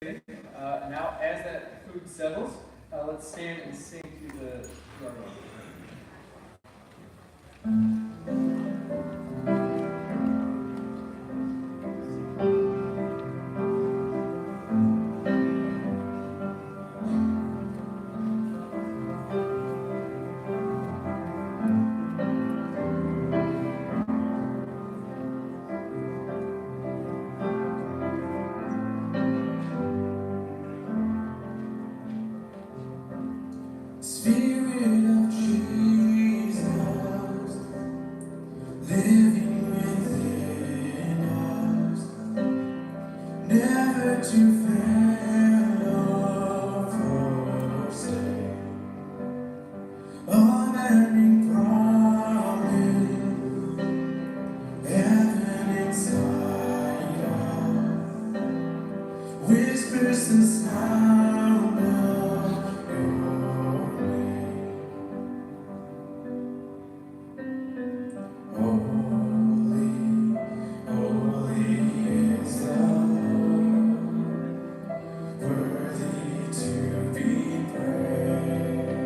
Now, as that food settles, let's stand and sing to our Lord. Spirit of Jesus, living within us, never to fail or forsake. Unending promise, heaven inside us, whispers the sound of your name. Holy, holy is the Lord, worthy to be praised.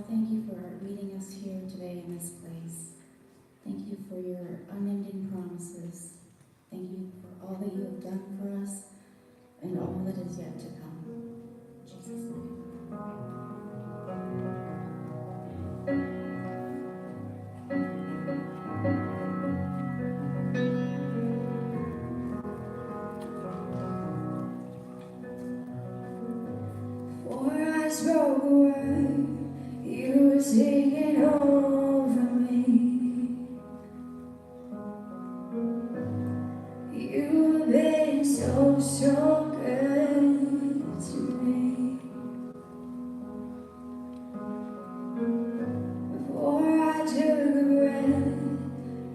thank you for meeting us here today in this place. Thank you for your unending promises. Thank you for all that you have done for us and all that is yet to come. In Jesus' name. For I spoke a word, you were singing over me. You have been so, so good to me. Before I took a breath,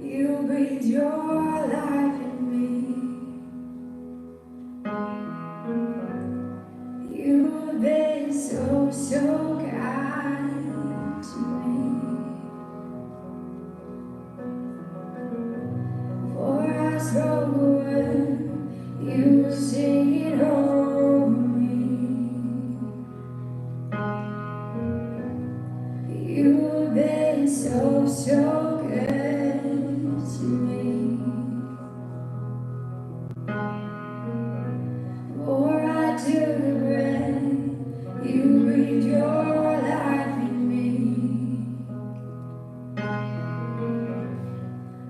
you breathed your life in me. You have been so, so kind to me. For I spoke a word, you were singing over me. You have been so, so good to me. For I took a breath, you breathed your life in me.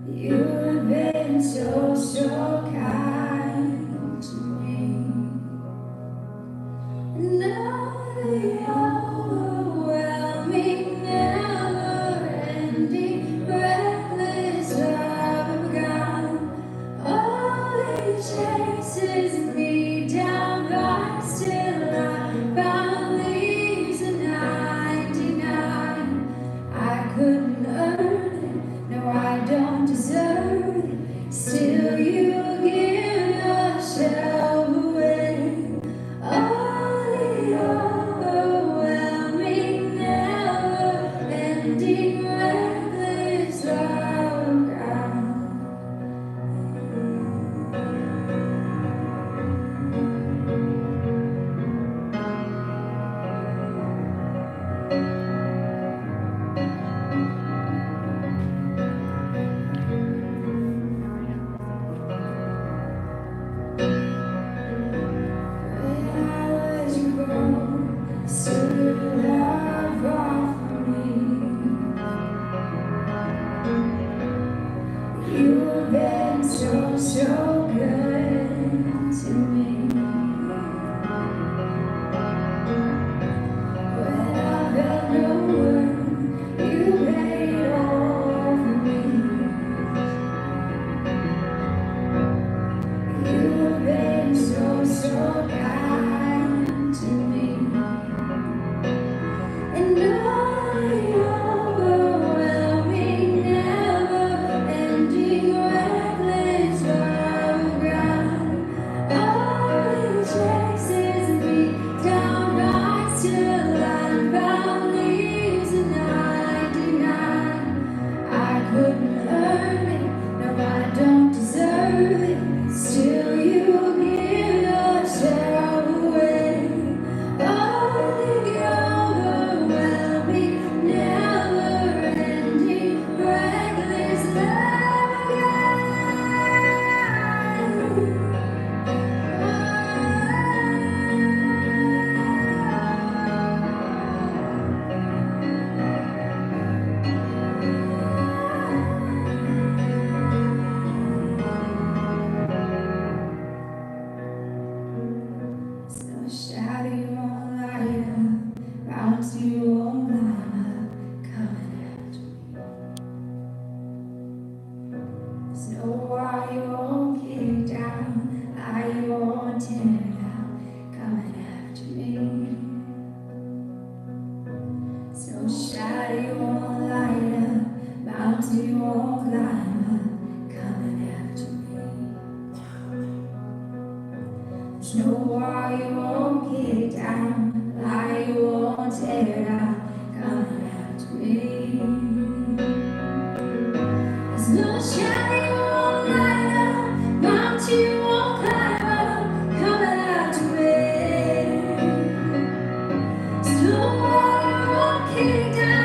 You have been so, so kind to me. Now the overwhelming, never-ending, reckless love of God always chases me down, but still I found leaves of 99. I couldn't earn it, no, I don't deserve it. Still, you give yourself away. Oh, the overwhelming, never-ending, reckless love of God. When I was born, stood your love off for me. You have been so, so good to me. When I felt no word, you paid all for me. You have been so, so kind to me. And all the overwhelming, never-ending, reckless love of God always chases me down, right till I found leaves of 99. I couldn't earn it, no, I don't deserve it. Still, you give yourself away. Oh, the overwhelming, never-ending, reckless love of So shadow you won't light up, mountains you won't climb up, coming after me. Snow wall you won't kick down, lie you won't tear down, coming after me. So shadow you won't light up, mountains you won't climb up, coming after me. There's no wall you won't kick down, lie you won't tear down, coming after me. There's no shadow you won't light up, mountain you won't climb up, coming after me. There's no wall you won't kick down.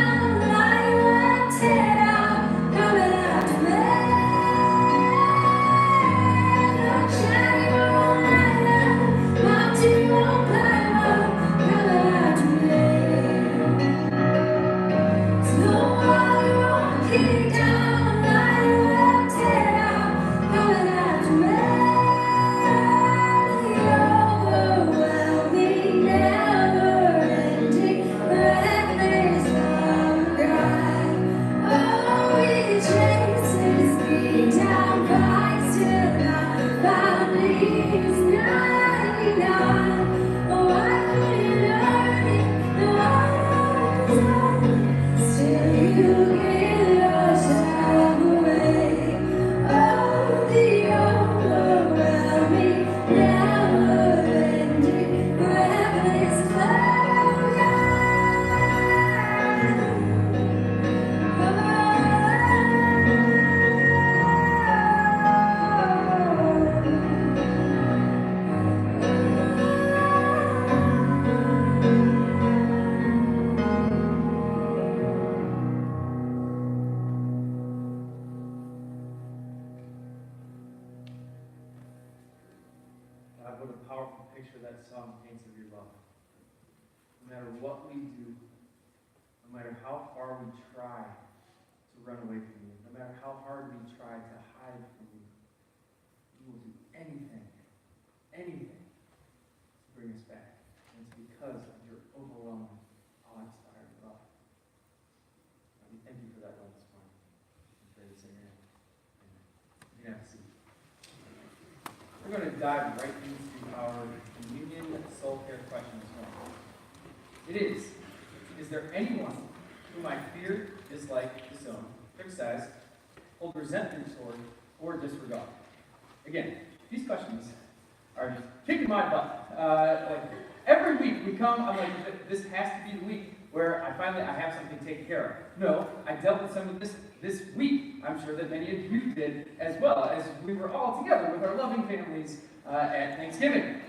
what we do, no matter how far we try to run away from you, no matter how hard we try to hide from you, you will do anything to bring us back. And it's because of your overwhelming, awe-inspired love. And we thank you for that love this morning. We pray this in your name. Amen. You can have a seat. We're going to dive right into our communion soul care question this morning. It is there anyone whom I fear, dislike, disown, criticize, hold resentment toward, or disregard? Again, these questions are just kicking my butt. Like every week we come, I'm like, this has to be the week where I have something taken care of. No, I dealt with some of this week. I'm sure that many of you did as well, as we were all together with our loving families at Thanksgiving.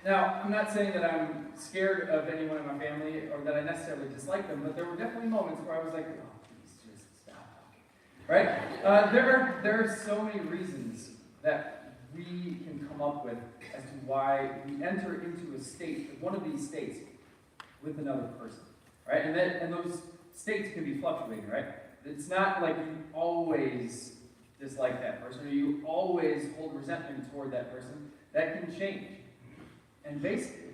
Now, I'm not saying that I'm scared of anyone in my family or that I necessarily dislike them, but there were definitely moments where I was like, oh, please just stop talking. Right? There are so many reasons that we can come up with as to why we enter into a state, one of these states, with another person. Right? And those states can be fluctuating, right? It's not like you always dislike that person or you always hold resentment toward that person. That can change. And basically,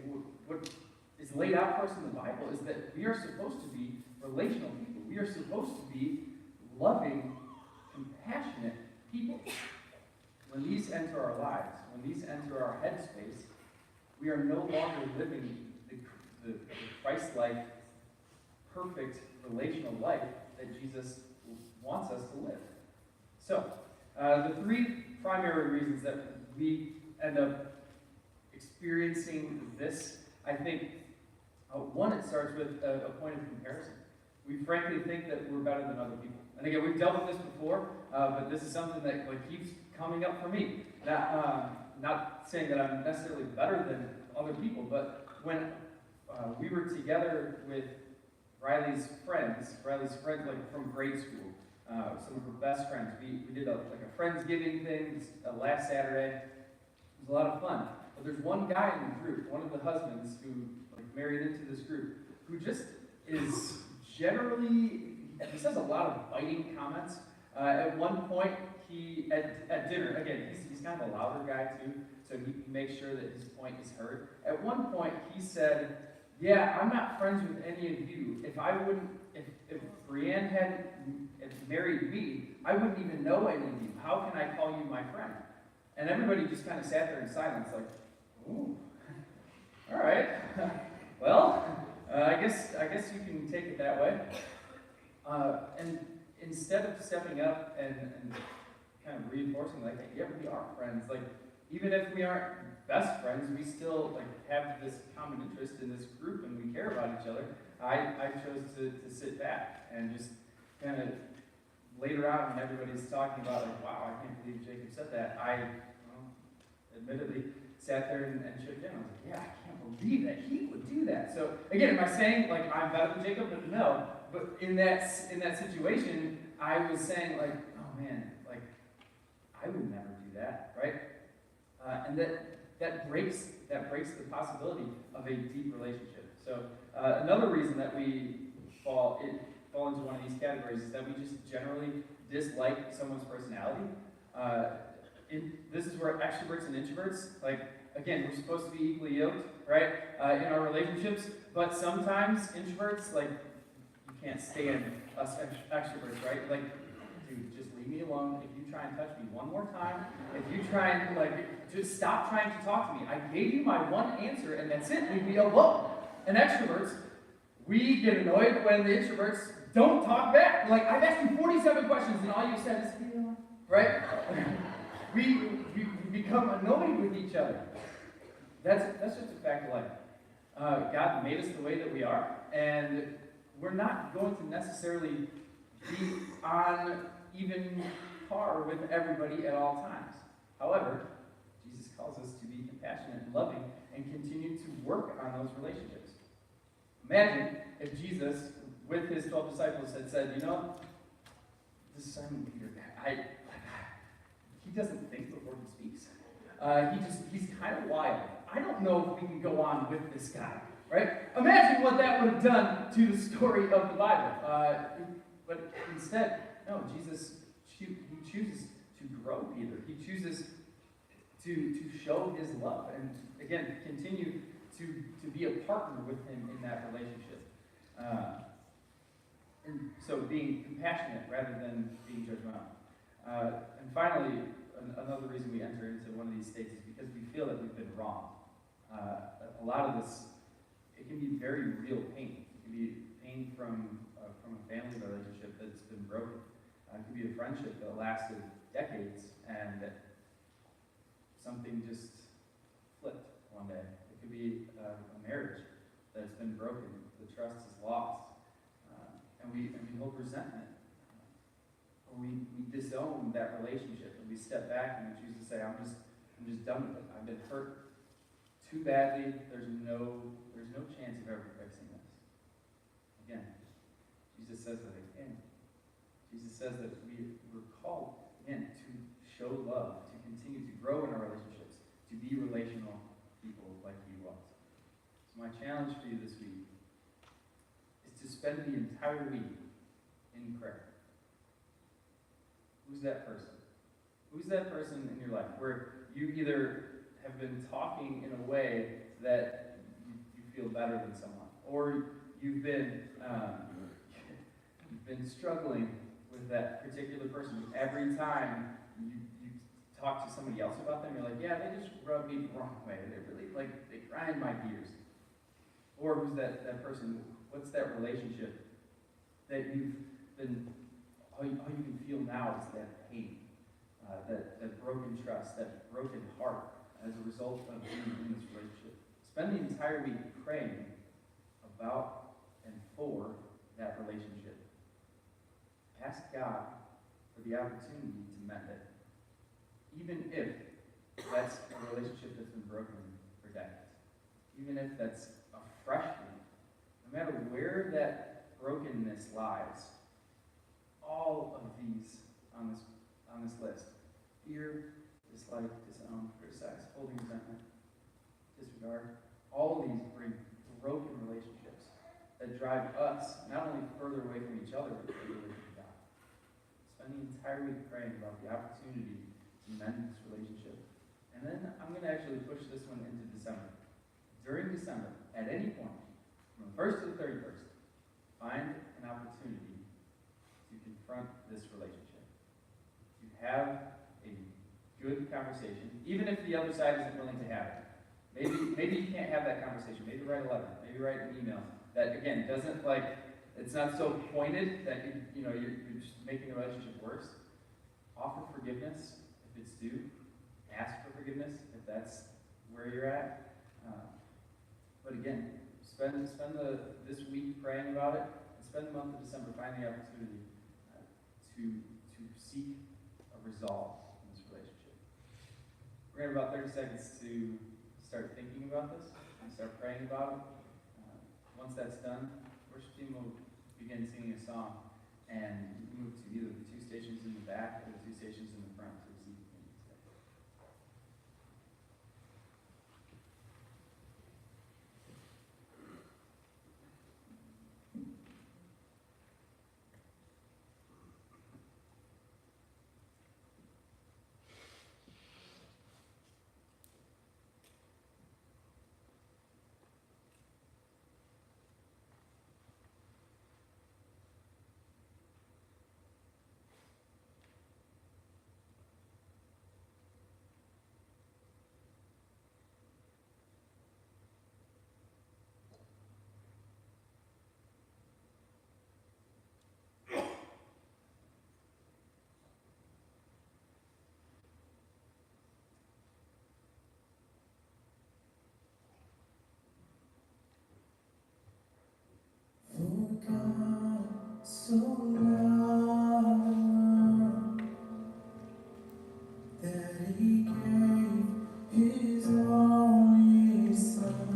what is laid out for us in the Bible is that we are supposed to be relational people. We are supposed to be loving, compassionate people. When these enter our lives, when these enter our headspace, we are no longer living the Christ-like, perfect relational life that Jesus wants us to live. So, the three primary reasons that we end up experiencing this, I think, one, it starts with a point of comparison. We frankly think that we're better than other people. And again, we've dealt with this before, but this is something that keeps coming up for me. Not saying that I'm necessarily better than other people, but when we were together with Riley's friends from grade school, some of her best friends, we did a Friendsgiving thing last Saturday. It was a lot of fun. But there's one guy in the group, one of the husbands who married into this group, who just is generally, he says a lot of biting comments. At one point, at dinner, again, he's kind of a louder guy too, so he makes sure that his point is heard. At one point, he said, yeah, I'm not friends with any of you. If Brianne had married me, I wouldn't even know any of you. How can I call you my friend? And everybody just kind of sat there in silence, like, ooh, all right. Well, I guess you can take it that way. And instead of stepping up and kind of reinforcing, like, hey, yeah, we are friends. Like, even if we aren't best friends, we still have this common interest in this group, and we care about each other. I chose to sit back and just kind of later on when everybody's talking about wow, I can't believe Jacob said that. I admittedly sat there and chipped in. I was like, yeah, I can't believe that he would do that. So again, am I saying I'm better than Jacob? But no. But in that situation, I was saying oh man, I would never do that, right? And that breaks the possibility of a deep relationship. So another reason that we fall into one of these categories is that we just generally dislike someone's personality. This is where extroverts and introverts, again, we're supposed to be equally yoked, right, in our relationships, but sometimes introverts, you can't stand us extroverts, right? Dude, just leave me alone. If you try and touch me one more time, if you try and, just stop trying to talk to me. I gave you my one answer, and that's it. Leave me alone. And extroverts, we get annoyed when the introverts don't talk back. I've asked you 47 questions, and all you said is, right? We become annoyed with each other. That's just a fact of life. God made us the way that we are, and we're not going to necessarily be on even par with everybody at all times. However, Jesus calls us to be compassionate and loving and continue to work on those relationships. Imagine if Jesus, with his 12 disciples, had said, this Simon Peter guy, he doesn't think before he speaks. He's kind of wild. I don't know if we can go on with this guy. right? Imagine what that would have done to the story of the Bible. But instead, no, Jesus, he chooses to grow Peter. He chooses to show his love and, again, continue to be a partner with him in that relationship. And so being compassionate rather than being judgmental. And finally, another reason we enter into one of these states is because we feel that we've been wrong. A lot of this, it can be very real pain. It can be pain from a family relationship that's been broken. It could be a friendship that lasted decades and something just flipped one day. It could be a marriage that's been broken. The trust is lost. And we hold resentment. Or we disown that relationship and we step back and we choose to say, I'm just done with it. I've been hurt too badly. There's no chance of ever fixing this. Again, Jesus says that again. Jesus says that we're called, again, to show love, to continue to grow in our relationships, to be relational people like he was. So my challenge for you this week is to spend the entire week in prayer. Who's that person? Who's that person in your life where you either have been talking in a way that you feel better than someone, or you've been struggling with that particular person. Every time you talk to somebody else about them, you're like, yeah, they just rub me the wrong way. They grind my gears. Or who's that person? What's that relationship that you've been, all you can feel now is that pain, that broken trust, that broken heart as a result of being in this relationship. Spend the entire week praying about and for that relationship. Ask God for the opportunity to mend it. Even if that's a relationship that's been broken for decades. Even if that's a fresh one. No matter where that brokenness lies, all of these on this list, fear, dislike, disown, criticize, holding resentment, disregard, all of these bring broken relationships that drive us not only further away from each other, but further away from God. Spend the entire week praying about the opportunity to mend this relationship. And then I'm going to actually push this one into December. During December, at any point, from the 1st to the 31st, find an opportunity to confront this relationship. To have a good conversation, even if the other side isn't willing to have it. Maybe you can't have that conversation. Maybe write a letter. Maybe write an email that, again, doesn't it's not so pointed that you're just making the relationship worse. Offer forgiveness if it's due. Ask for forgiveness if that's where you're at. But again, spend this week praying about it, and spend the month of December finding the opportunity to seek a resolve in this relationship. We're going to have about 30 seconds to start thinking about this and start praying about it. Once that's done, worship team will begin singing a song and move to either the two stations in the back or the two stations in the front to receive the communion today. For God so loved that He gave His only Son.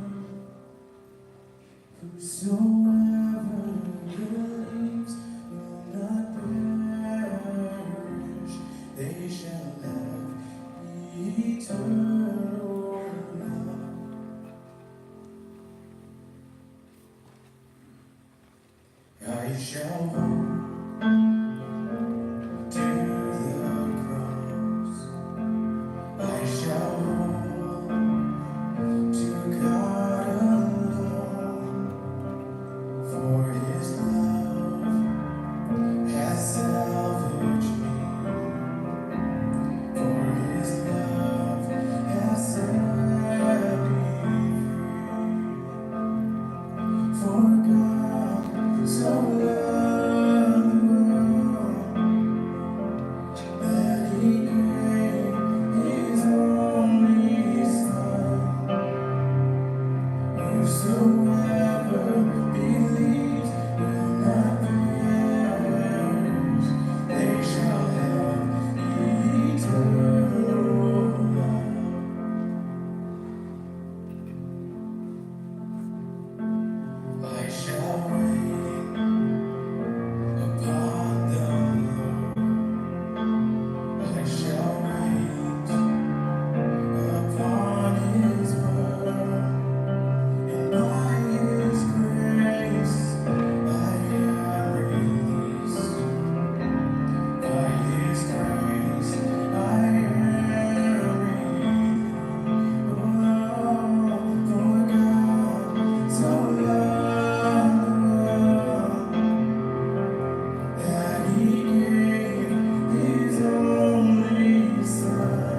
Whosoever believes will not perish, they shall have eternal life. I shall hold to the cross. I shall hold to God alone, for His love has salvaged me, for His love has set me free. For God so loved the world that He gave His only Son. Whosoever believes will not perish, they shall have eternal life. I shall wait upon the Lord. I shall wait upon His word. And by His grace I am released. By His grace I am released. Oh, for God so loved the world that He gave His only Son.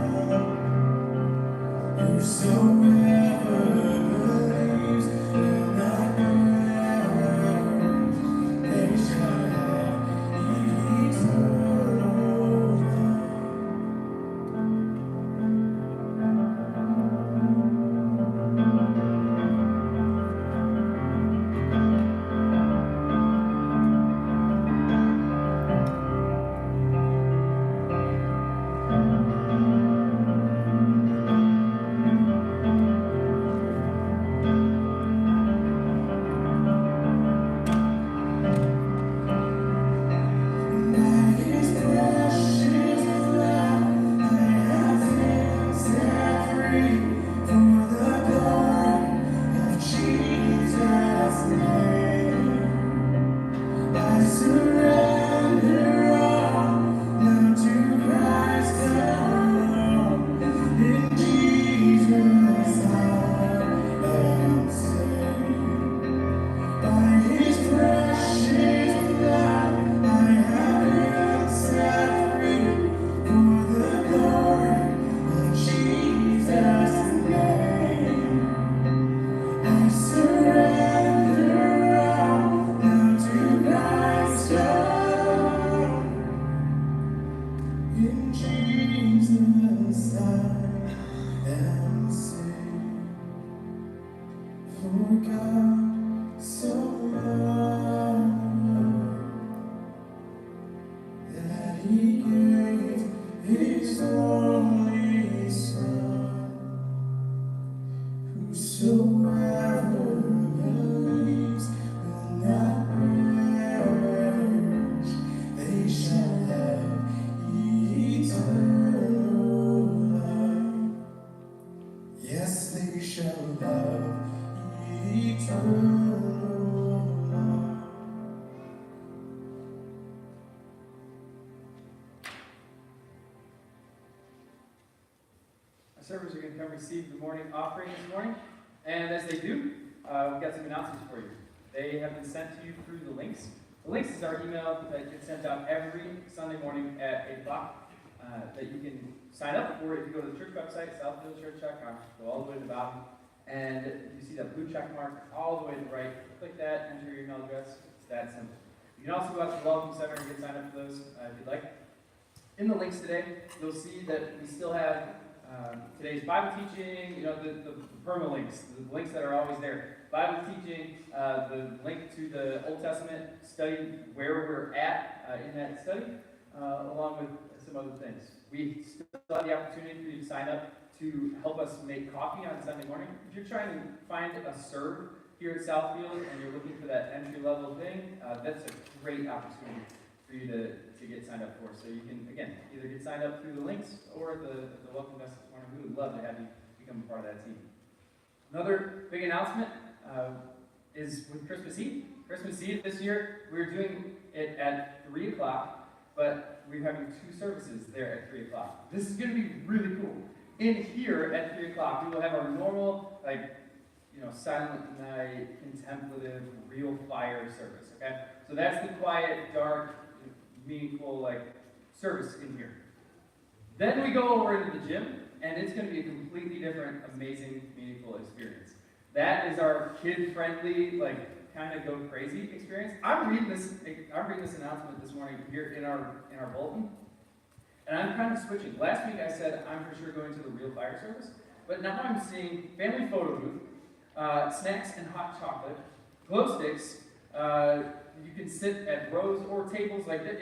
Whosoever believes will not perish, they shall have eternal life. By His precious blood I have been set free, for the glory of Jesus' name. I surrender all now to Christ alone. In Jesus I am saved. By His precious blood I have been set free, for the glory of Jesus' name. I surrender all now to Christ alone. In Jesus I am saved. For God so loved the world that He gave His only Son. Whosoever believes will not perish, they shall have eternal life. Yes, they shall have eternal life. Our servers are going to come receive the morning offering this morning. And as they do, we've got some announcements for you. They have been sent to you through the links. The links is our email that gets sent out every Sunday morning at 8 o'clock that you can sign up for if you go to the church website, southfieldchurch.com, go all the way to the bottom, and you see that blue check mark all the way to the right. Click that, enter your email address. It's that simple. You can also go out to the Welcome Center and get signed up for those if you'd like. In the links today, you'll see that we still have today's Bible teaching, the permalinks, the links that are always there. Bible teaching, the link to the Old Testament study, where we're at in that study, along with some other things. We still have the opportunity for you to sign up to help us make coffee on Sunday morning. If you're trying to find a serve here at Southfield and you're looking for that entry-level thing, that's a great opportunity for you to get signed up for. So you can, again, either get signed up through the links or the welcome message this morning. We would love to have you become a part of that team. Another big announcement is with Christmas Eve. Christmas Eve this year, we're doing it at 3 o'clock, but we're having 2 services there at 3 o'clock. This is going to be really cool. In here at 3 o'clock, we will have our normal, silent night, contemplative, real fire service, okay? So that's the quiet, dark, meaningful, service in here. Then we go over into the gym, and it's going to be a completely different, amazing, meaningful experience. That is our kid-friendly, kind of go crazy experience. I'm reading this announcement this morning here in our bulletin, and I'm kind of switching. Last week I said I'm for sure going to the real fire service, but now I'm seeing family photo booth, snacks and hot chocolate, glow sticks. You can sit at rows or tables like that.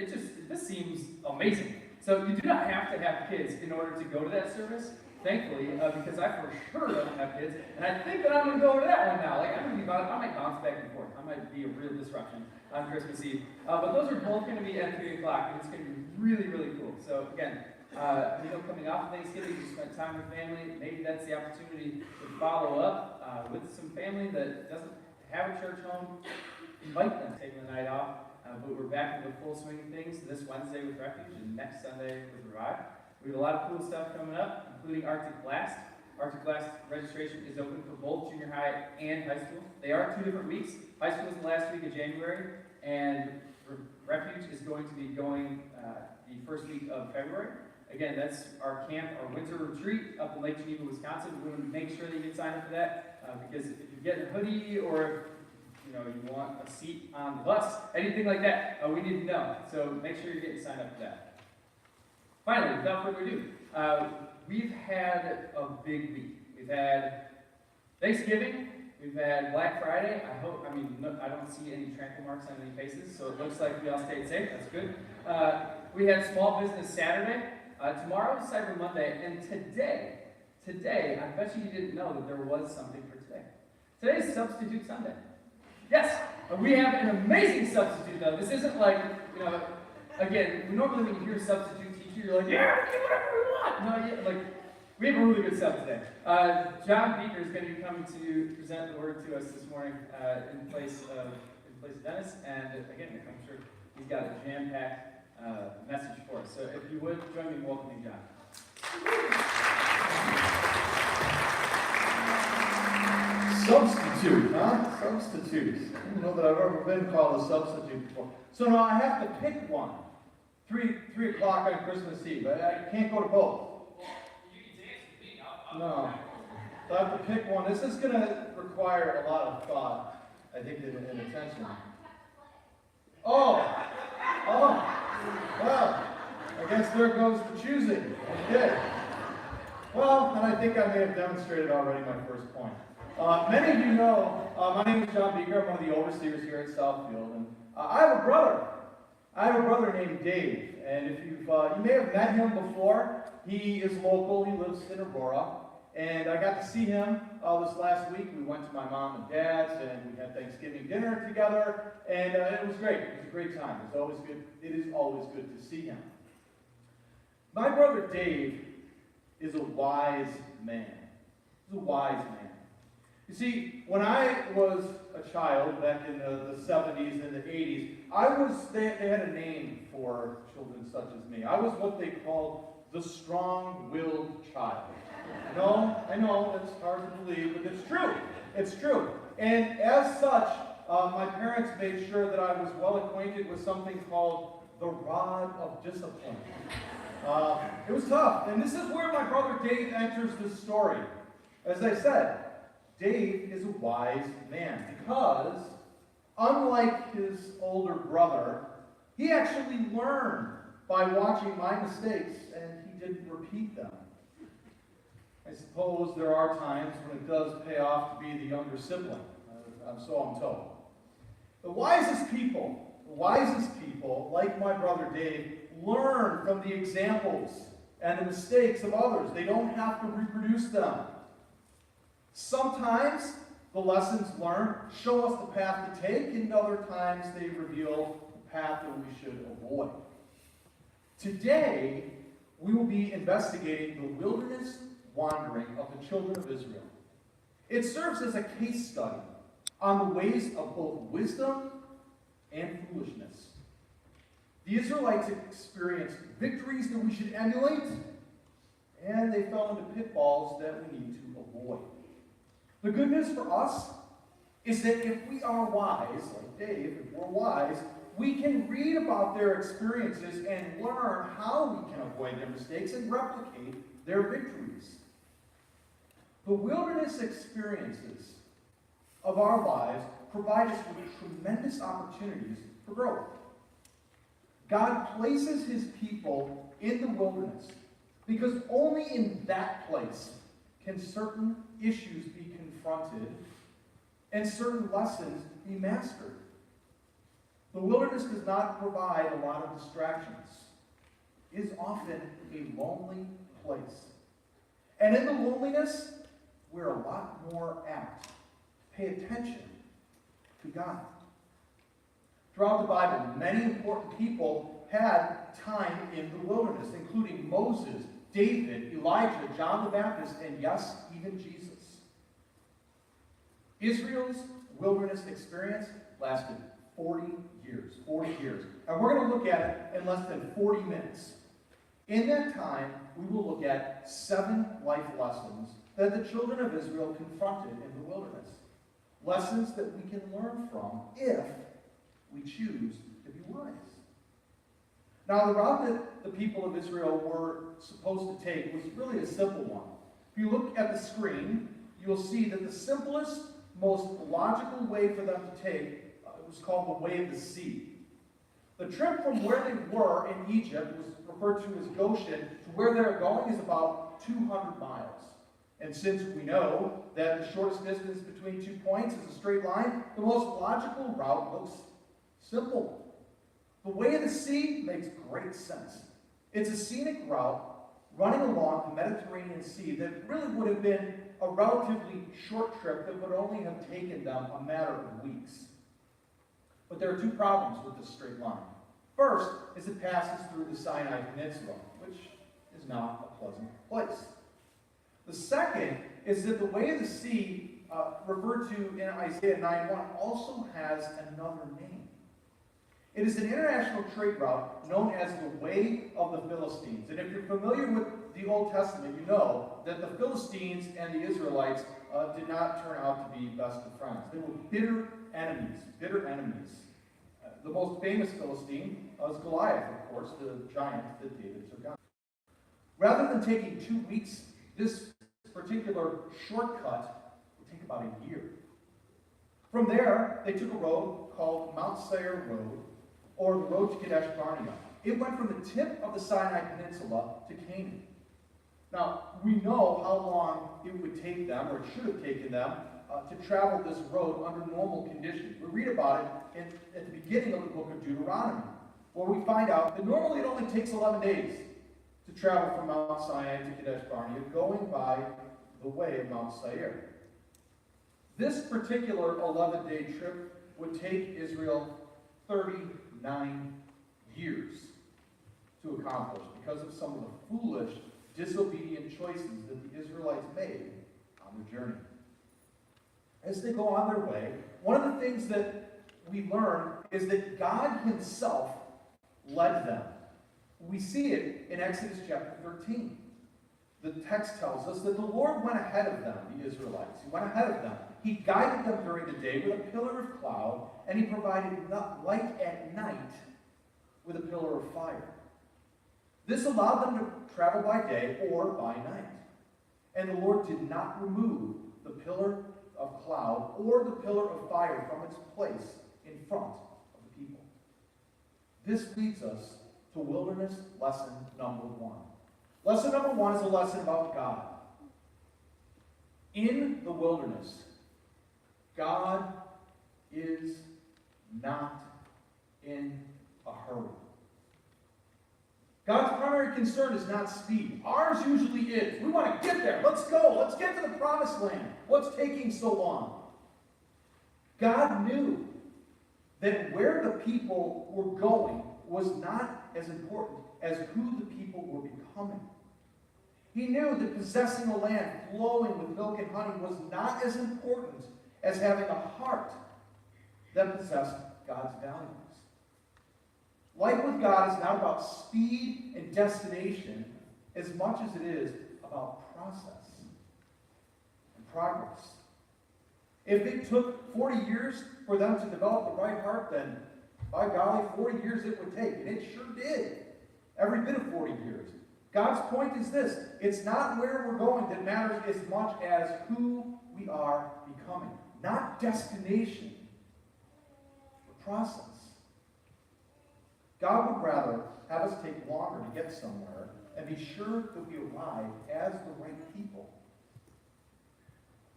This seems amazing. So you do not have to have kids in order to go to that service, thankfully, because I for sure don't have kids, and I think that I'm going to go over to that one now. I might bounce back and forth. I might be a real disruption on Christmas Eve. But those are both going to be at 3 o'clock, and it's going to be really, really cool. So again, coming off of Thanksgiving, you spent time with family. Maybe that's the opportunity to follow up with some family that doesn't have a church home. Invite them, take the night off. But we're back into the full swing of things this Wednesday with Refuge and next Sunday with Revive. We have a lot of cool stuff coming up, including Arctic Blast. Arctic Blast registration is open for both junior high and high school. They are 2 different weeks. High school is the last week of January, and Refuge is going to be going the first week of February. Again, that's our camp, our winter retreat up in Lake Geneva, Wisconsin. We want to make sure that you get signed up for that, because if you get a hoodie or you want a seat on the bus, anything like that, we need to know. So make sure you're getting signed up for that. Finally, without further ado, we've had a big week. We've had Thanksgiving, we've had Black Friday. I don't see any trample marks on any faces, so it looks like we all stayed safe. That's good. We had Small Business Saturday. Tomorrow is Cyber Monday, and today, I bet you didn't know that there was something for today. Today is Substitute Sunday. Yes, we have an amazing substitute, though. This isn't again, normally when you hear substitute teacher, you're like, yeah, we do whatever we want. No, we have a really good sub today. John Beaker is going to be coming to present the word to us this morning in place of Dennis, and again, I'm sure he's got a jam-packed message for us. So if you would, join me in welcoming John. Substitute, huh? Substitute. I don't know that I've ever been called a substitute before. So now I have to pick one. 3 o'clock on Christmas Eve. I can't go to both. No. So I have to pick one. This is going to require a lot of thought, I think, and attention. Oh! Well, I guess there goes the choosing. Okay. Well, and I think I may have demonstrated already my first point. Many of you know, my name is John Beaker. I'm one of the overseers here at Southfield, and I have a brother. I have a brother named Dave, and if you may have met him before. He is local. He lives in Aurora, and I got to see him this last week. We went to my mom and dad's, and we had Thanksgiving dinner together, and it was great. It was a great time. It is always good to see him. My brother Dave is a wise man. He's a wise man. You see, when I was a child, back in the 70s and the 80s, they had a name for children such as me. I was what they called the strong-willed child. No, I know, it's hard to believe, but it's true. It's true. And as such, my parents made sure that I was well acquainted with something called the rod of discipline. It was tough. And this is where my brother Dave enters the story. As I said, Dave is a wise man because, unlike his older brother, he actually learned by watching my mistakes, and he didn't repeat them. I suppose there are times when it does pay off to be the younger sibling, so I'm told. The wisest people, like my brother Dave, learn from the examples and the mistakes of others. They don't have to reproduce them. Sometimes the lessons learned show us the path to take, and other times they reveal the path that we should avoid. Today, we will be investigating the wilderness wandering of the children of Israel. It serves as a case study on the ways of both wisdom and foolishness. The Israelites experienced victories that we should emulate, and they fell into pitfalls that we need to avoid. The good news for us is that if we are wise, like Dave, if we're wise, we can read about their experiences and learn how we can avoid their mistakes and replicate their victories. The wilderness experiences of our lives provide us with tremendous opportunities for growth. God places his people in the wilderness because only in that place can certain issues be confronted and certain lessons be mastered. The wilderness does not provide a lot of distractions. It is often a lonely place. And in the loneliness, we're a lot more apt to pay attention to God. Throughout the Bible, many important people had time in the wilderness, including Moses, David, Elijah, John the Baptist, and yes, even Jesus. Israel's wilderness experience lasted 40 years. 40 years. And we're going to look at it in less than 40 minutes. In that time, we will look at 7 life lessons that the children of Israel confronted in the wilderness. Lessons that we can learn from if we choose to be wise. Now, the route that the people of Israel were supposed to take was really a simple one. If you look at the screen, you'll see that the simplest, most logical way for them to take was called the Way of the Sea. The trip from where they were in Egypt was referred to as Goshen to where they're going is about 200 miles. And since we know that the shortest distance between 2 points is a straight line, the most logical route looks simple. The Way of the Sea makes great sense. It's a scenic route running along the Mediterranean Sea that really would have been a relatively short trip that would only have taken them a matter of weeks. But there are 2 problems with this straight line. First is it passes through the Sinai Peninsula, which is not a pleasant place. The second is that the Way of the Sea, referred to in Isaiah 9:1, also has another name. It is an international trade route known as the Way of the Philistines. And if you're familiar with the Old Testament, you know that the Philistines and the Israelites did not turn out to be best of friends. They were bitter enemies, bitter enemies. The most famous Philistine was Goliath, of course, the giant that David took on. Rather than taking 2 weeks, this particular shortcut would take about a year. From there, they took a road called Mount Seir Road, or the road to Kadesh Barnea. It went from the tip of the Sinai Peninsula to Canaan. Now, we know how long it would take them, or it should have taken them, to travel this road under normal conditions. We read about it at the beginning of the book of Deuteronomy, where we find out that normally it only takes 11 days to travel from Mount Sinai to Kadesh Barnea, going by the way of Mount Seir. This particular 11-day trip would take Israel 39 years to accomplish because of some of the foolish, disobedient choices that the Israelites made on their journey. As they go on their way, one of the things that we learn is that God himself led them. We see it in Exodus chapter 13. The text tells us that the Lord went ahead of them, the Israelites. He went ahead of them. He guided them during the day with a pillar of cloud, and he provided light at night with a pillar of fire. This allowed them to travel by day or by night. And the Lord did not remove the pillar of cloud or the pillar of fire from its place in front of the people. This leads us to wilderness lesson number 1. Lesson number 1 is a lesson about God. In the wilderness, God is not in a hurry. God's primary concern is not speed. Ours usually is. We want to get there. Let's go. Let's get to the promised land. What's taking so long? God knew that where the people were going was not as important as who the people were becoming. He knew that possessing a land flowing with milk and honey was not as important as having a heart that possessed God's values. Life with God is not about speed and destination as much as it is about process and progress. If it took 40 years for them to develop the right heart, then by golly, 40 years it would take. And it sure did. Every bit of 40 years. God's point is this: it's not where we're going that matters as much as who we are becoming. Not destination, but process. God would rather have us take longer to get somewhere and be sure that we arrive as the right people.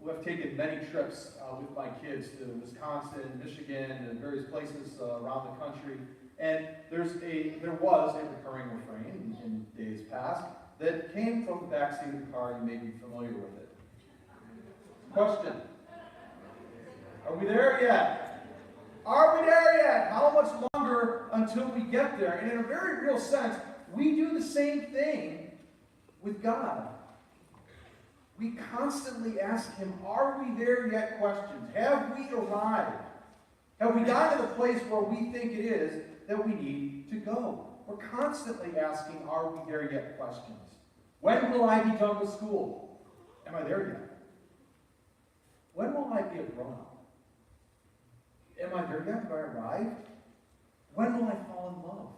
I've taken many trips with my kids to Wisconsin, Michigan, and various places around the country. And there was a recurring refrain in days past that came from the backseat of the car. You may be familiar with it. Question: are we there yet? Are we there yet? How much longer until we get there? And in a very real sense, we do the same thing with God. We constantly ask Him, are we there yet? Questions. Have we arrived? Have we gotten to the place where we think it is that we need to go? We're constantly asking, are we there yet? Questions. When will I be done with school? Am I there yet? When will I be a grown-up? Am I there yet? Have I arrived? When will I fall in love?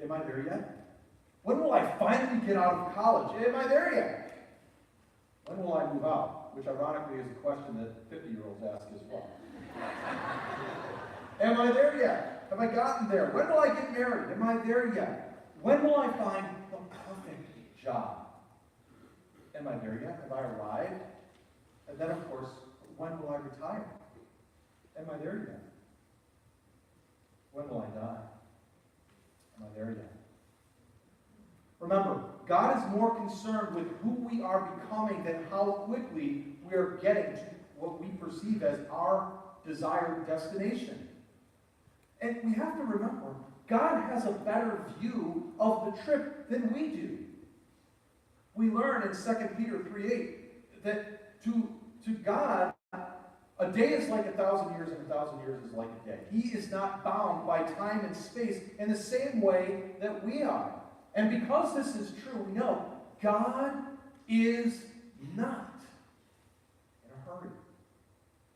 Am I there yet? When will I finally get out of college? Am I there yet? When will I move out? Which ironically is a question that 50-year-olds ask as well. Am I there yet? Have I gotten there? When will I get married? Am I there yet? When will I find the perfect job? Am I there yet? Have I arrived? And then, of course, when will I retire? Am I there yet? When will I die? Am I there yet? Remember, God is more concerned with who we are becoming than how quickly we are getting to what we perceive as our desired destination. And we have to remember, God has a better view of the trip than we do. We learn in 2 Peter 3:8 that to God, a day is like 1,000 years, and 1,000 years is like a day. He is not bound by time and space in the same way that we are. And because this is true, we know God is not in a hurry.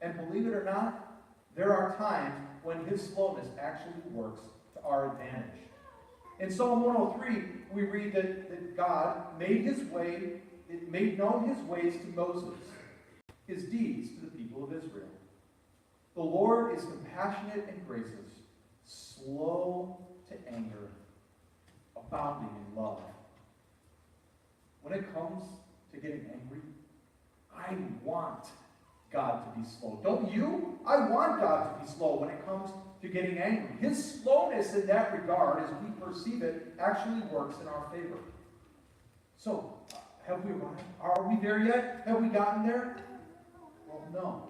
And believe it or not, there are times when His slowness actually works to our advantage. In Psalm 103, we read that God made known His ways to Moses, His deeds to the people of Israel. The Lord is compassionate and gracious, slow to anger, abounding in love. When it comes to getting angry, I want God to be slow. Don't you? I want God to be slow when it comes to getting angry. His slowness in that regard, as we perceive it, actually works in our favor. So, have we arrived? Are we there yet? Have we gotten there? Well, no.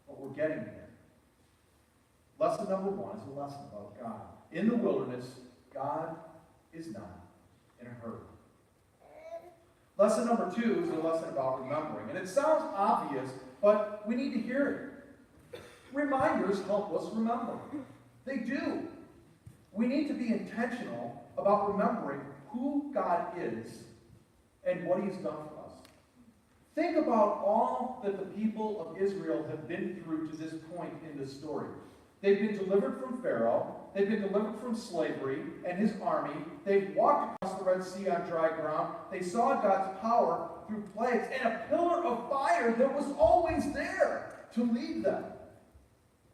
But we're getting there. Lesson number 1 is a lesson about God. In the wilderness, God is not in a hurry. Lesson number 2 is a lesson about remembering. And it sounds obvious, but we need to hear it. Reminders help us remember. They do. We need to be intentional about remembering who God is and what He's done for us. Think about all that the people of Israel have been through to this point in the story. They've been delivered from Pharaoh. They've been delivered from slavery and his army. They've walked across the Red Sea on dry ground. They saw God's power through plagues and a pillar of fire that was always there to lead them.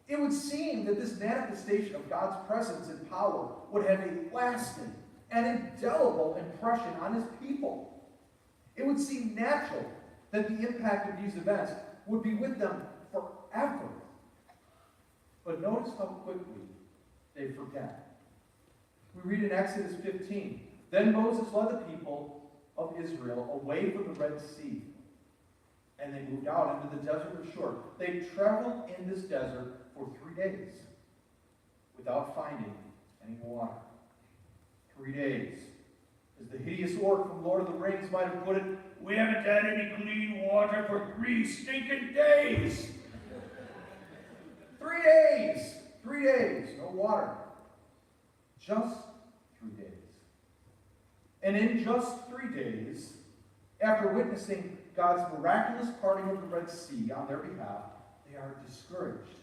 It would seem that this manifestation of God's presence and power would have a lasting and indelible impression on His people. It would seem natural that the impact of these events would be with them forever. But notice how quickly they forget. We read in Exodus 15, then Moses led the people of Israel away from the Red Sea, and they moved out into the desert of Shur. They traveled in this desert for 3 days without finding any water. 3 days. As the hideous orc from Lord of the Rings might have put it, we haven't had any clean water for 3 stinking days. 3 days. 3 days, no water. Just 3 days. And in just 3 days, after witnessing God's miraculous parting of the Red Sea on their behalf, they are discouraged.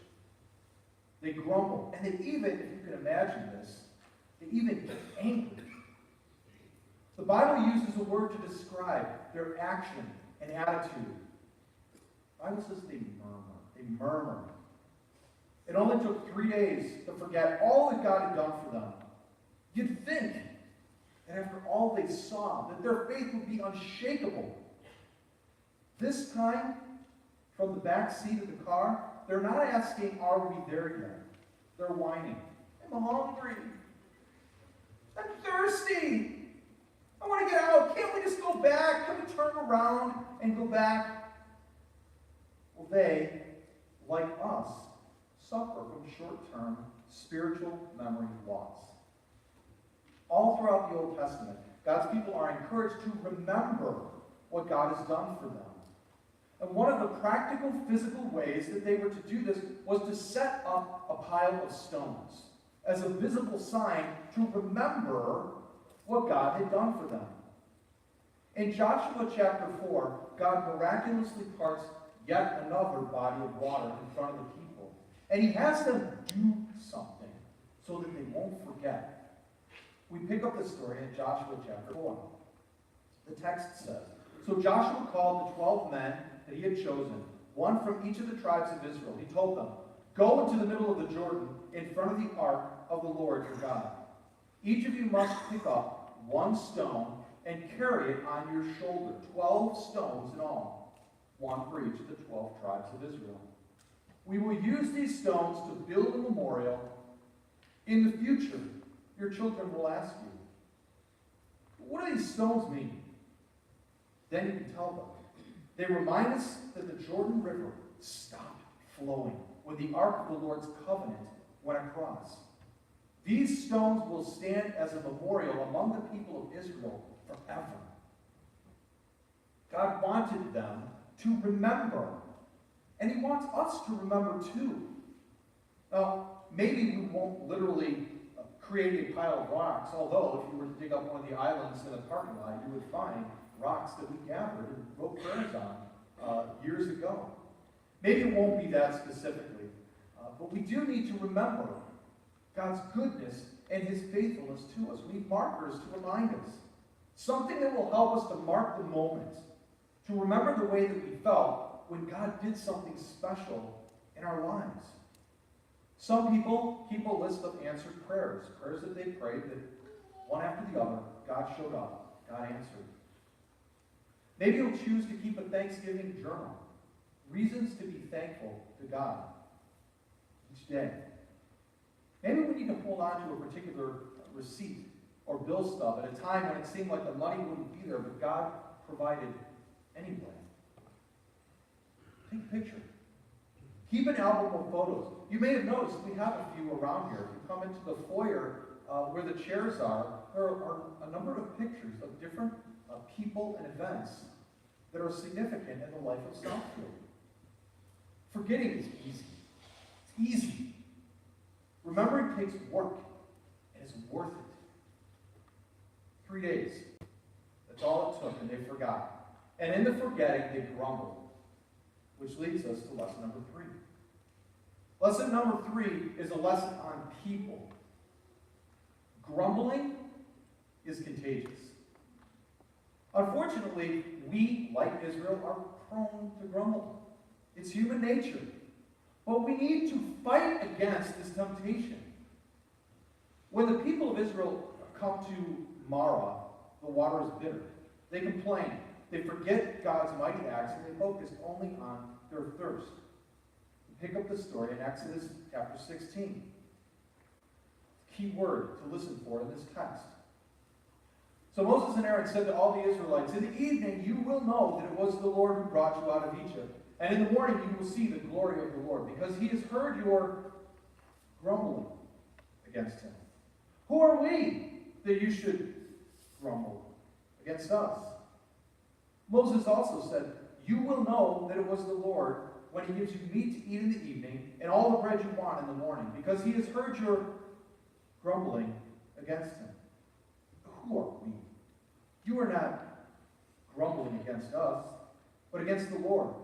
They grumble. And they even, if you can imagine this, they even get angry. The Bible uses a word to describe their action and attitude. The Bible says they murmur. They murmur. It only took 3 days to forget all that God had done for them. You'd think that after all they saw, that their faith would be unshakable. This time, from the back seat of the car, they're not asking, are we there yet? They're whining. I'm hungry. I'm thirsty. I want to get out. Can't we just go back? Can we turn around and go back? Well, they, like us, suffer from short-term spiritual memory loss. All throughout the Old Testament, God's people are encouraged to remember what God has done for them. And one of the practical, physical ways that they were to do this was to set up a pile of stones as a visible sign to remember what God had done for them. In Joshua chapter 4, God miraculously parts yet another body of water in front of the people. And he has them do something so that they won't forget. We pick up the story in Joshua chapter 4. The text says, so Joshua called the 12 men that he had chosen, one from each of the tribes of Israel. He told them, go into the middle of the Jordan in front of the ark of the Lord your God. Each of you must pick up one stone and carry it on your shoulder, 12 stones in all, one for each of the 12 tribes of Israel. We will use these stones to build a memorial. In the future, your children will ask you, what do these stones mean? Then you can tell them. They remind us that the Jordan River stopped flowing when the Ark of the Lord's covenant went across. These stones will stand as a memorial among the people of Israel forever. God wanted them to remember, and he wants us to remember too. Now, maybe we won't literally create a pile of rocks, although if you were to dig up one of the islands in the parking lot, you would find rocks that we gathered and wrote prayers on years ago. Maybe it won't be that specifically, but we do need to remember God's goodness and his faithfulness to us. We need markers to remind us. Something that will help us to mark the moment, to remember the way that we felt when God did something special in our lives. Some people keep a list of answered prayers, prayers that they prayed that one after the other, God showed up, God answered. Maybe you'll choose to keep a Thanksgiving journal, reasons to be thankful to God each day. Maybe we need to hold on to a particular receipt or bill stub at a time when it seemed like the money wouldn't be there, but God provided anyway. Take a picture. Keep an album of photos. You may have noticed we have a few around here. If you come into the foyer where the chairs are, there are a number of pictures of different people and events that are significant in the life of Southfield. Forgetting is easy. It's easy. Remembering takes work, and it's worth it. 3 days. That's all it took, and they forgot. And in the forgetting, they grumbled, which leads us to lesson number 3. Lesson number 3 is a lesson on people. Grumbling is contagious. Unfortunately, we, like Israel, are prone to grumble. It's human nature. But we need to fight against this temptation. When the people of Israel come to Marah, the water is bitter. They complain. They forget God's mighty acts, and they focus only on their thirst. Pick up the story in Exodus chapter 16. Key word to listen for in this text. So Moses and Aaron said to all the Israelites, in the evening you will know that it was the Lord who brought you out of Egypt. And in the morning you will see the glory of the Lord, because he has heard your grumbling against him. Who are we that you should grumble against us? Moses also said, you will know that it was the Lord when he gives you meat to eat in the evening and all the bread you want in the morning, because he has heard your grumbling against him. Who are we? You are not grumbling against us, but against the Lord.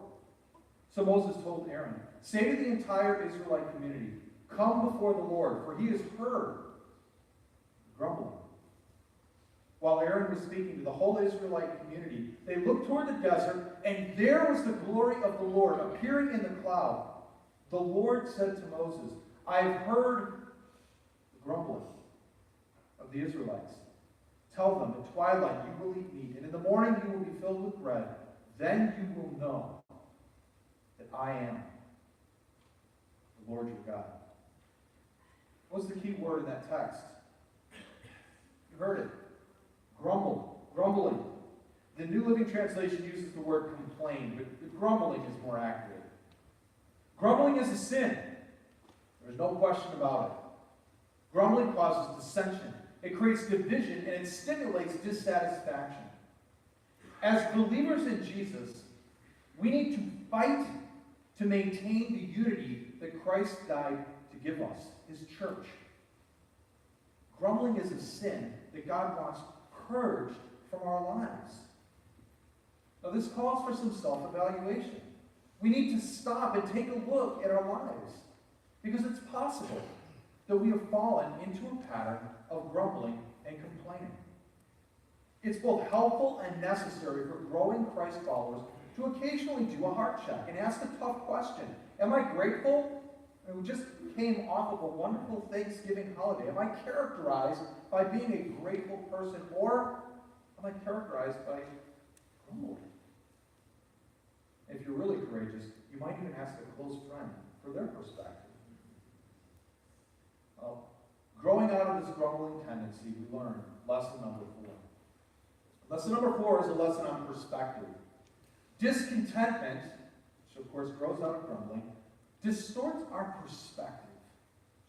So Moses told Aaron, say to the entire Israelite community, come before the Lord, for he has heard grumbling. While Aaron was speaking to the whole Israelite community, they looked toward the desert, and there was the glory of the Lord appearing in the cloud. The Lord said to Moses, I have heard the grumbling of the Israelites. Tell them, at twilight you will eat meat, and in the morning you will be filled with bread. Then you will know that I am the Lord your God. What's the key word in that text? You heard it. Grumbling. The New Living Translation uses the word complain, but the grumbling is more accurate. Grumbling is a sin. There's no question about it. Grumbling causes dissension. It creates division, and it stimulates dissatisfaction. As believers in Jesus, we need to fight to maintain the unity that Christ died to give us, his church. Grumbling is a sin that God wants purged from our lives. Now, this calls for some self-evaluation. We need to stop and take a look at our lives, because it's possible that we have fallen into a pattern of grumbling and complaining. It's both helpful and necessary for growing Christ followers to occasionally do a heart check and ask a tough question. Am I grateful? We just came off of a wonderful Thanksgiving holiday. Am I characterized by being a grateful person, or am I characterized by grumbling? If you're really courageous, you might even ask a close friend for their perspective. Well, growing out of this grumbling tendency, we learn lesson number 4. Lesson number 4 is a lesson on perspective. Discontentment, which of course grows out of grumbling, distorts our perspective,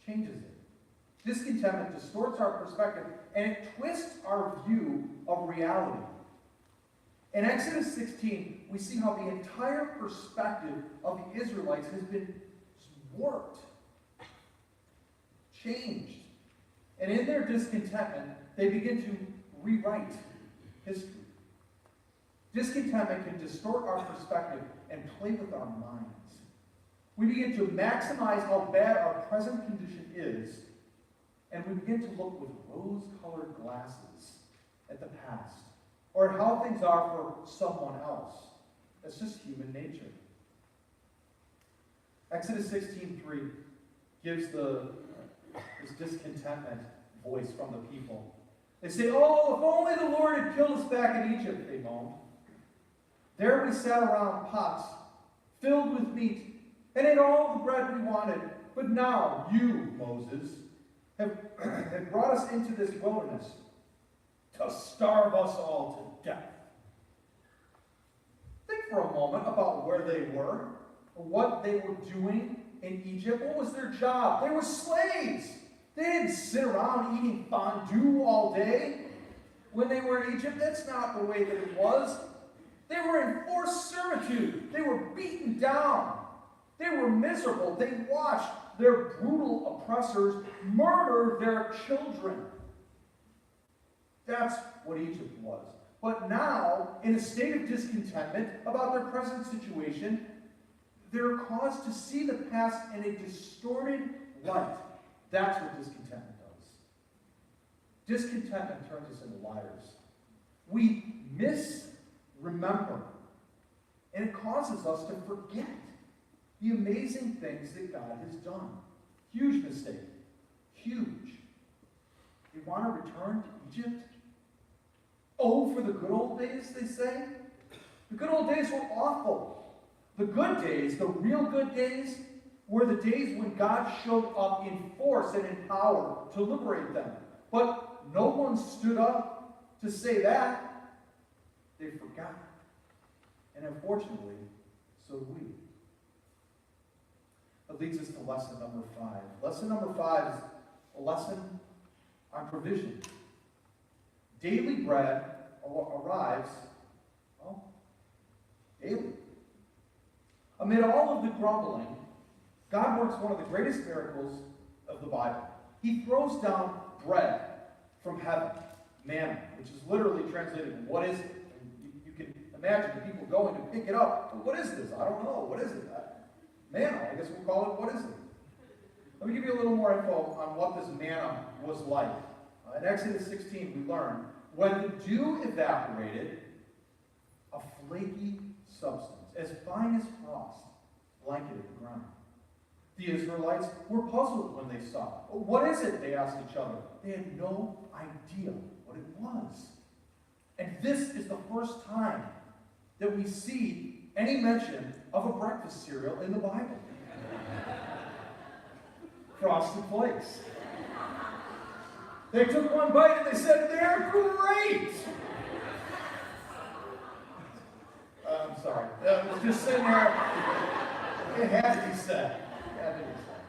changes it. Discontentment distorts our perspective, and it twists our view of reality. In Exodus 16, we see how the entire perspective of the Israelites has been warped, changed. And in their discontentment, they begin to rewrite history. Discontentment can distort our perspective and play with our minds. We begin to maximize how bad our present condition is, and we begin to look with rose-colored glasses at the past, or at how things are for someone else. That's just human nature. Exodus 16:3 gives this discontentment voice from the people. They say, oh, if only the Lord had killed us back in Egypt, they moaned. There we sat around pots filled with meat and ate all the bread we wanted. But now you, Moses, have brought us into this wilderness to starve us all to death. Think for a moment about where they were, what they were doing in Egypt. What was their job? They were slaves. They didn't sit around eating fondue all day when they were in Egypt. That's not the way that it was. They were in forced servitude. They were beaten down. They were miserable. They watched their brutal oppressors murder their children. That's what Egypt was. But now, in a state of discontentment about their present situation, they're caused to see the past in a distorted light. That's what discontentment does. Discontentment turns us into liars. We misremember, and it causes us to forget the amazing things that God has done. Huge mistake. Huge. You want to return to Egypt? Oh, for the good old days, they say. The good old days were awful. The good days, the real good days, were the days when God showed up in force and in power to liberate them. But no one stood up to say that. They forgot. And unfortunately, so do we. That leads us to lesson number 5. Lesson number 5 is a lesson on provision. Daily bread arrives, well, daily. Amid all of the grumbling, God works one of the greatest miracles of the Bible. He throws down bread from heaven, manna, which is literally translated, what is it? And you can imagine the people going to pick it up. Well, what is this? I don't know. What is it? Manna, I guess we'll call it, what is it? Let me give you a little more info on what this manna was like. In Exodus 16, we learn, when the dew evaporated, a flaky substance, as fine as frost, blanketed the ground. The Israelites were puzzled when they saw it. What is it? They asked each other. They had no idea what it was. And this is the first time that we see any mention of a breakfast cereal in the Bible. Frosted Flakes. They took one bite and they said, they're great! I'm sorry. It was just sitting there. It had to be said. It had to be said.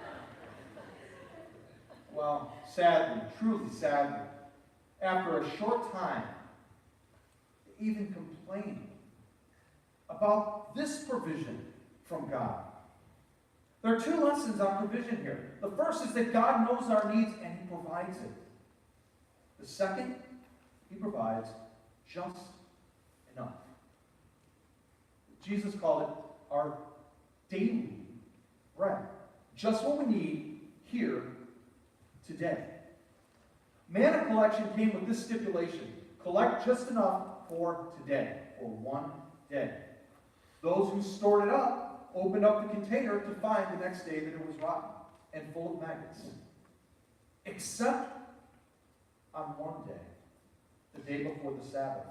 Well, sadly, truly sadly, after a short time, they even complained about this provision from God. There are two lessons on provision here. The first is that God knows our needs and He provides it. The second, He provides just enough. Jesus called it our daily bread. Just what we need here today. Manna collection came with this stipulation: collect just enough for today, for one day. Those who stored it up opened up the container to find the next day that it was rotten and full of maggots. Except on one day, the day before the Sabbath,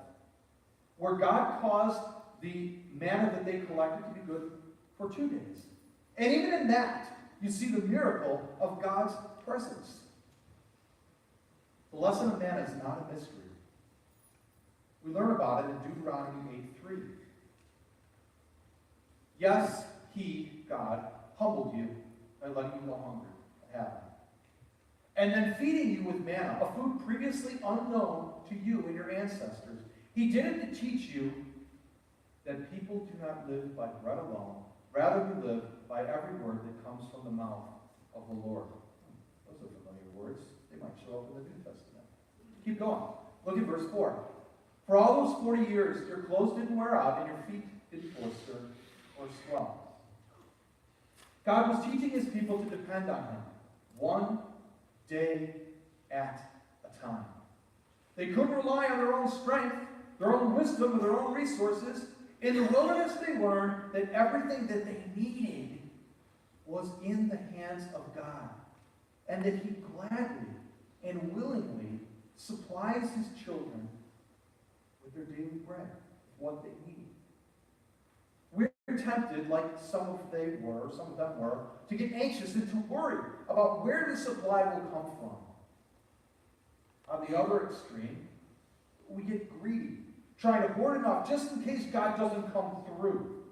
where God caused the manna that they collected to be good for 2 days. And even in that, you see the miracle of God's presence. The lesson of manna is not a mystery. We learn about it in Deuteronomy 8:3. Yes, He, God, humbled you by letting you go hungry at Haven, and then feeding you with manna, a food previously unknown to you and your ancestors. He did it to teach you that people do not live by bread alone, rather we live by every word that comes from the mouth of the Lord. Those are familiar words. They might show up in the New Testament. Keep going. Look at verse 4. For all those 40 years, your clothes didn't wear out and your feet didn't blister or swell. God was teaching His people to depend on Him, one day at a time. They couldn't rely on their own strength, their own wisdom, or their own resources. In the wilderness, they learned that everything that they needed was in the hands of God, and that He gladly and willingly supplies His children with their daily bread, what they need. We're tempted, like some of them were, to get anxious and to worry about where the supply will come from. On the other extreme, we get greedy, trying to hoard enough just in case God doesn't come through.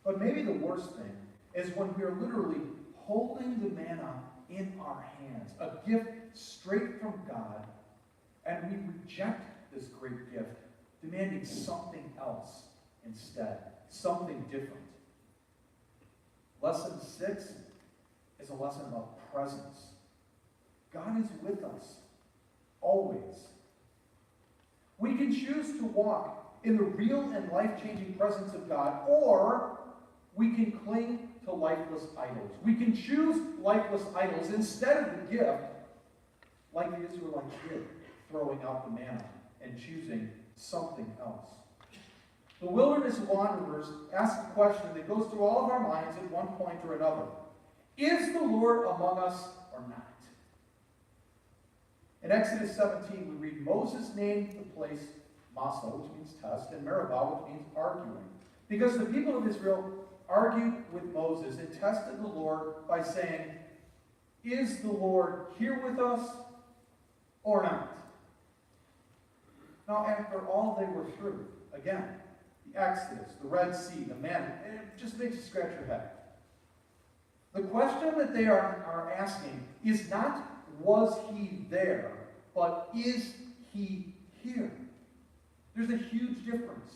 But maybe the worst thing is when we are literally holding the manna in our hands, a gift straight from God, and we reject this great gift, demanding something else instead, something different. Lesson 6 is a lesson about presence. God is with us, always. We can choose to walk in the real and life-changing presence of God, or we can cling to lifeless idols. We can choose lifeless idols instead of the gift, like the Israelites did, throwing out the manna and choosing something else. The wilderness wanderers ask a question that goes through all of our minds at one point or another. Is the Lord among us or not? In Exodus 17, we read, Moses named the place Massah, which means test, and Meribah, which means arguing. Because the people of Israel argued with Moses and tested the Lord by saying, is the Lord here with us or not? Now, after all they were through, again, the Exodus, the Red Sea, the manna, it just makes you scratch your head. The question that they are asking is not, was He there, but is He here? There's a huge difference.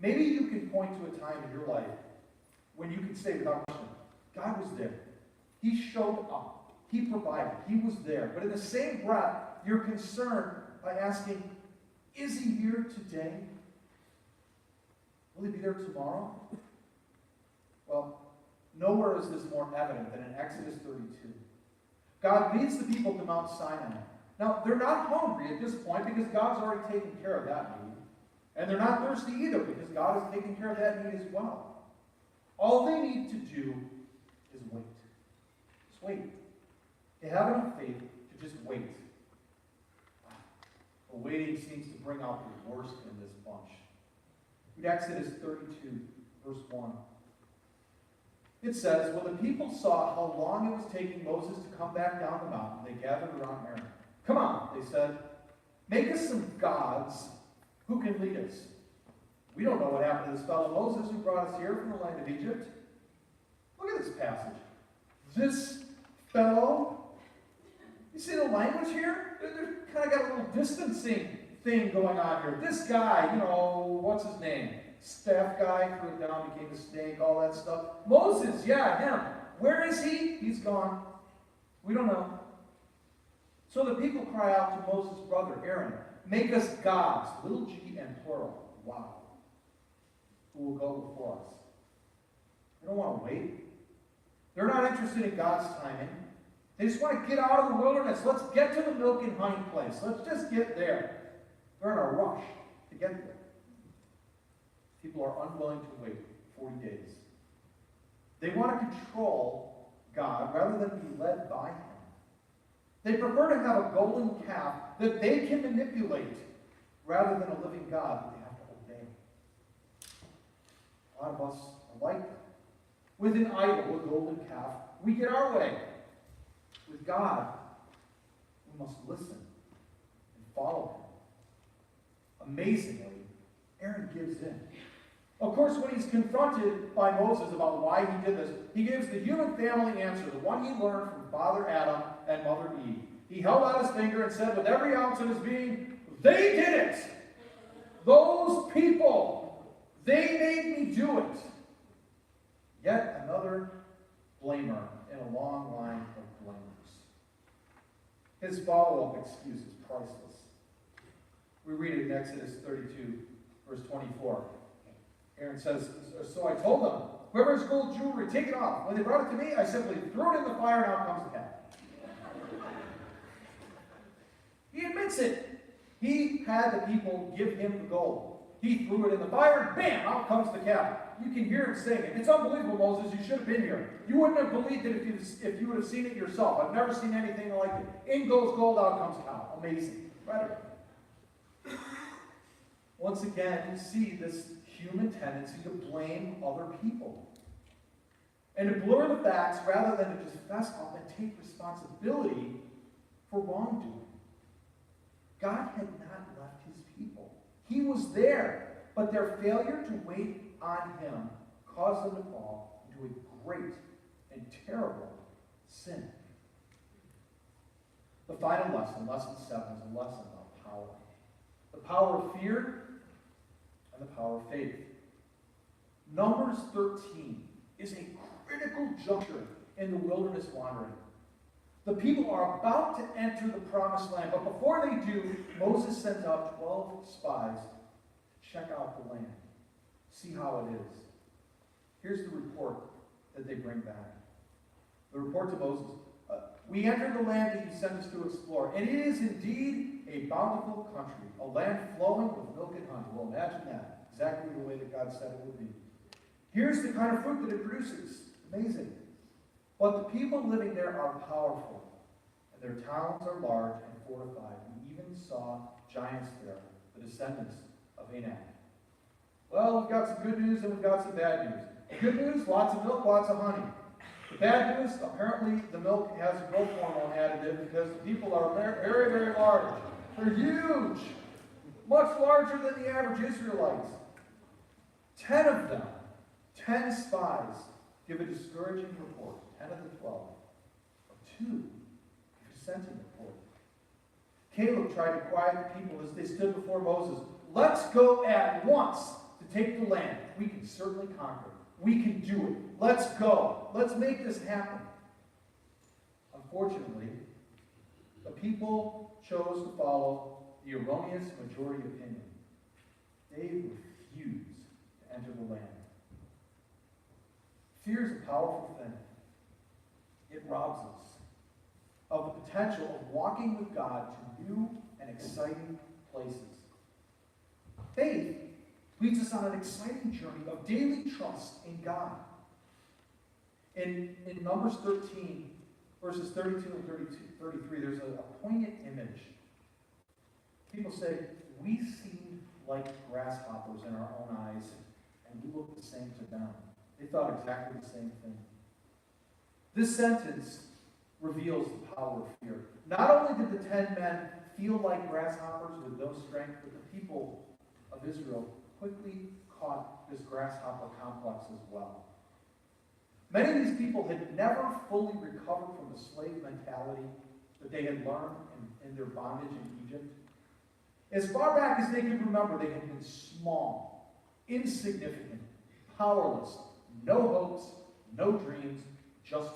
Maybe you can point to a time in your life when you can say without question, God was there. He showed up. He provided. He was there. But in the same breath, you're concerned by asking, is he here today? Will he be there tomorrow? Well, nowhere is this more evident than in Exodus 32. God leads the people to Mount Sinai. Now, they're not hungry at this point because God's already taken care of that need. And they're not thirsty either because God has taken care of that need as well. All they need to do is wait. Just wait. They have enough faith to just wait. But waiting seems to bring out the worst in this bunch. Read Exodus 32, verse 1. It says, when the people saw how long it was taking Moses to come back down the mountain, they gathered around Aaron. Come on, they said, make us some gods who can lead us. We don't know what happened to this fellow Moses who brought us here from the land of Egypt. Look at this passage. This fellow, you see the language here? They're kind of got a little distancing thing going on here. This guy, what's his name? Staff guy, threw it down, became a snake, all that stuff. Moses, yeah, him. Where is he? He's gone. We don't know. So the people cry out to Moses' brother, Aaron, make us gods, little g and plural. Wow. Who will go before us? They don't want to wait. They're not interested in God's timing. They just want to get out of the wilderness. Let's get to the milk and honey place. Let's just get there. They're in a rush to get there. People are unwilling to wait 40 days. They want to control God rather than be led by him. They prefer to have a golden calf that they can manipulate rather than a living God that they have to obey. A lot of us are like that. With an idol, a golden calf, we get our way. With God, we must listen and follow him. Amazingly, Aaron gives in. Of course, when he's confronted by Moses about why he did this, he gives the human family answer, the one he learned from Father Adam and Mother Eve. He held out his finger and said with every ounce of his being, they did it! Those people, they made me do it. Yet another blamer in a long line of blamers. His follow-up excuse is priceless. We read it in Exodus 32, verse 24. Aaron says, so I told them, whoever has gold jewelry, take it off. When they brought it to me, I simply threw it in the fire, and out comes the calf. He admits it. He had the people give him the gold. He threw it in the fire, and bam, out comes the calf. You can hear him saying it. It's unbelievable, Moses. You should have been here. You wouldn't have believed it if you would have seen it yourself. I've never seen anything like it. In goes gold, out comes cow. Amazing. Incredible. Once again, you see this human tendency to blame other people and to blur the facts rather than to just fess up and take responsibility for wrongdoing. God had not left his people. He was there, but their failure to wait on him caused them to fall into a great and terrible sin. The final lesson, lesson 7, is a lesson of power. The power of fear and the power of faith. Numbers 13 is a critical juncture in the wilderness wandering. The people are about to enter the promised land, but before they do, Moses sends out 12 spies to check out the land, see how it is. Here's the report that they bring back. The report to Moses, we entered the land that you sent us to explore, and it is indeed a bountiful country, a land flowing with milk and honey. Well, imagine that. Exactly the way that God said it would be. Here's the kind of fruit that it produces. Amazing. But the people living there are powerful, and their towns are large and fortified. We even saw giants there, the descendants of Anak. Well, we've got some good news and we've got some bad news. The good news, lots of milk, lots of honey. The bad news, apparently the milk has a growth hormone additive because the people are very, very large. They're huge. Much larger than the average Israelites. 10 of them, 10 spies, give a discouraging report. 10 of the 12. 2 give a dissenting report. Caleb tried to quiet the people as they stood before Moses. Let's go at once to take the land. We can certainly conquer. We can do it. Let's go. Let's make this happen. Unfortunately, the people chose to follow the erroneous majority opinion. They refused to enter the land. Fear is a powerful thing. It robs us of the potential of walking with God to new and exciting places. Faith leads us on an exciting journey of daily trust in God. In Numbers 13, verses 32 and 33, there's a poignant image. People say, we seemed like grasshoppers in our own eyes, and we looked the same to them. They thought exactly the same thing. This sentence reveals the power of fear. Not only did the 10 men feel like grasshoppers with no strength, but the people of Israel quickly caught this grasshopper complex as well. Many of these people had never fully recovered from the slave mentality that they had learned in their bondage in Egypt. As far back as they could remember, they had been small, insignificant, powerless, no hopes, no dreams, just